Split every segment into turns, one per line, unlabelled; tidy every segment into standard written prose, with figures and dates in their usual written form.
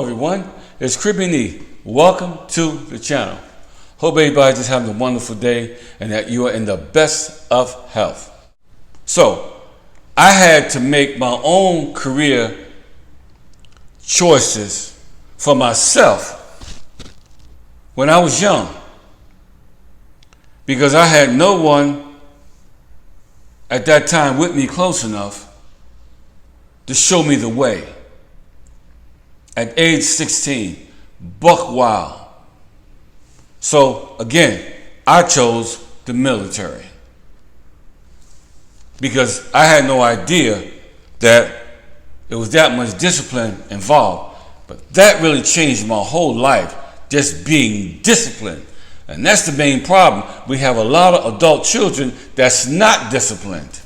everyone, it's Creepy Knee. Welcome to the channel. Hope everybody's just having a wonderful day and that you are in the best of health. So, I had to make my own career choices for myself when I was young, because I had no one at that time with me close enough to show me the way. At age 16, buck wild. So again, I chose the military because I had no idea that it was that much discipline involved. But that really changed my whole life, just being disciplined. And that's the main problem. We have a lot of adult children that's not disciplined.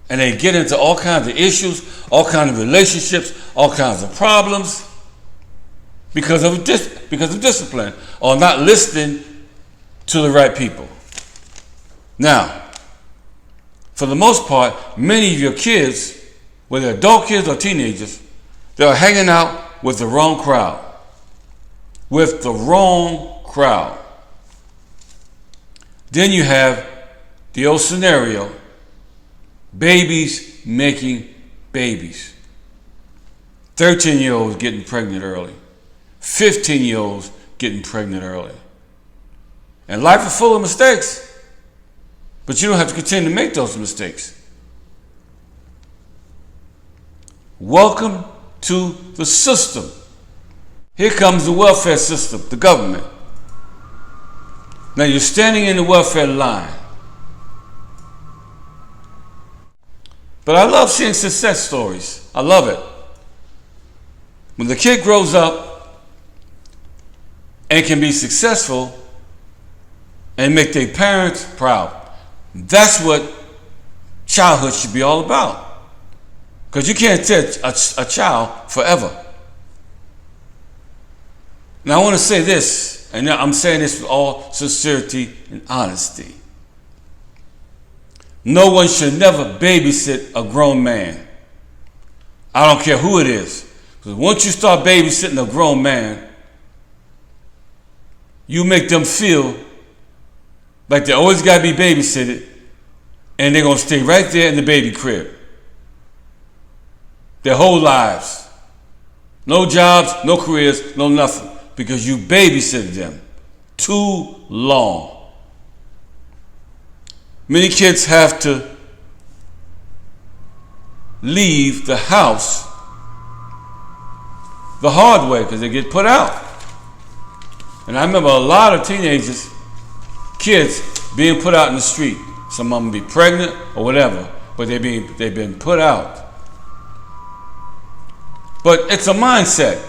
And they get into all kinds of issues, all kinds of relationships, all kinds of problems because of discipline or not listening to the right people. Now, for the most part, many of your kids, whether adult kids or teenagers, they're hanging out with the wrong crowd. With the wrong crowd. Then you have the old scenario, babies making babies. 13-year-olds getting pregnant early. 15-year-olds getting pregnant early. And life is full of mistakes. But you don't have to continue to make those mistakes. Welcome to the system. Here comes the welfare system, the government. Now you're standing in the welfare line. But I love seeing success stories. I love it. When the kid grows up and can be successful and make their parents proud, that's what childhood should be all about. Because you can't teach a child forever. Now I want to say this, and I'm saying this with all sincerity and honesty. No one should never babysit a grown man. I don't care who it is. Because once you start babysitting a grown man, you make them feel like they always got to be babysitted, and they're going to stay right there in the baby crib their whole lives. No jobs, no careers, no nothing, because you babysitted them too long. Many kids have to leave the house the hard way because they get put out. And I remember a lot of teenagers, kids, being put out in the street. Some of them be pregnant or whatever, but they've been put out. But it's a mindset.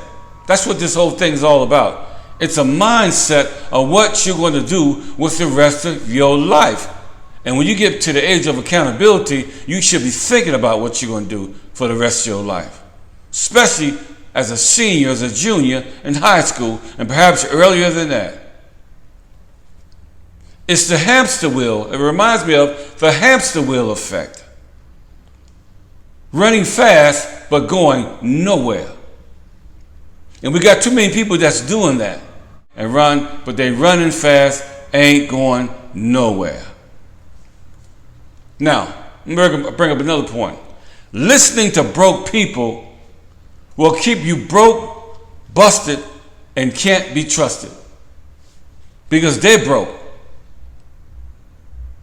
That's what this whole thing is all about. It's a mindset of what you're going to do with the rest of your life. And when you get to the age of accountability, you should be thinking about what you're going to do for the rest of your life. Especially as a senior, as a junior in high school, and perhaps earlier than that. It's the hamster wheel. It reminds me of the hamster wheel effect. Running fast, but going nowhere. And we got too many people that's doing that. And run, but they running fast, ain't going nowhere. Now, I'm going to bring up another point. Listening to broke people will keep you broke, busted, and can't be trusted. Because they're broke.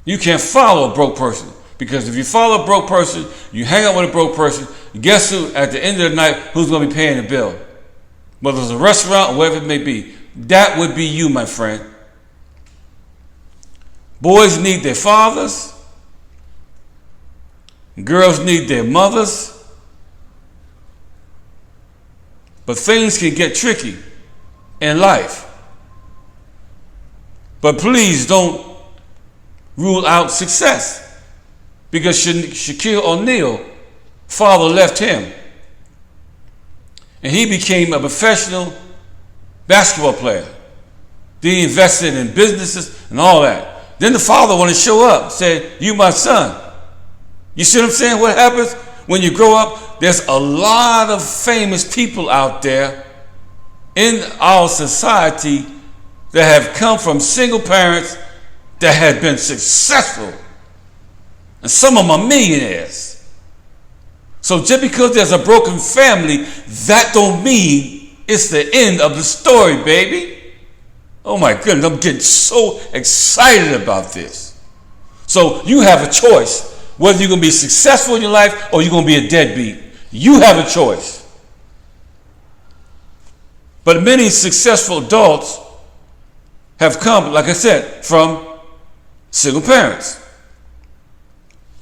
You can't follow a broke person. Because if you follow a broke person, you hang out with a broke person, guess who, at the end of the night, who's going to be paying the bill? Whether it's a restaurant or whatever it may be. That would be you, my friend. Boys need their fathers. Girls need their mothers. But things can get tricky in life. But please don't rule out success. Because Shaquille O'Neal, father left him. And he became a professional basketball player. Then he invested in businesses and all that. Then the father wanted to show up, said, "You my son." You see what I'm saying? What happens when you grow up? There's a lot of famous people out there in our society that have come from single parents that have been successful. And some of them are millionaires. So just because there's a broken family, that don't mean it's the end of the story, baby. Oh my goodness, I'm getting so excited about this. So you have a choice whether you're going to be successful in your life or you're going to be a deadbeat. You have a choice. But many successful adults have come, like I said, from single parents.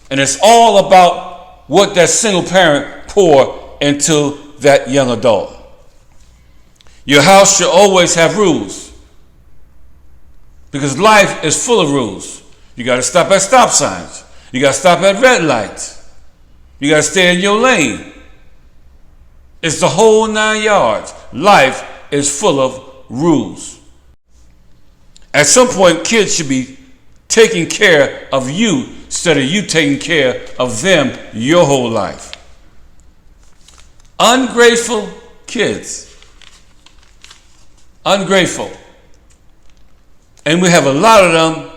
And it's all about what that single parent pour into that young adult. Your house should always have rules. Because life is full of rules. You got to stop at stop signs. You got to stop at red lights. You got to stay in your lane. It's the whole 9 yards. Life is full of rules. At some point, kids should be taking care of you instead of you taking care of them your whole life. Ungrateful kids. Ungrateful. And we have a lot of them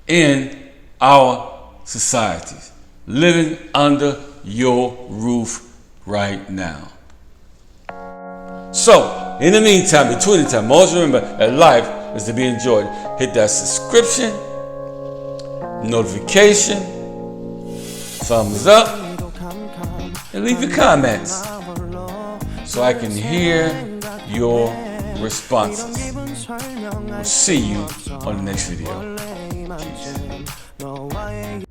in our societies, living under your roof right now. So, in the meantime, between the time, always remember that life is to be enjoyed. Hit that subscription, notification, thumbs up, and leave your comments so I can hear your responses. We'll see you on the next video. Peace.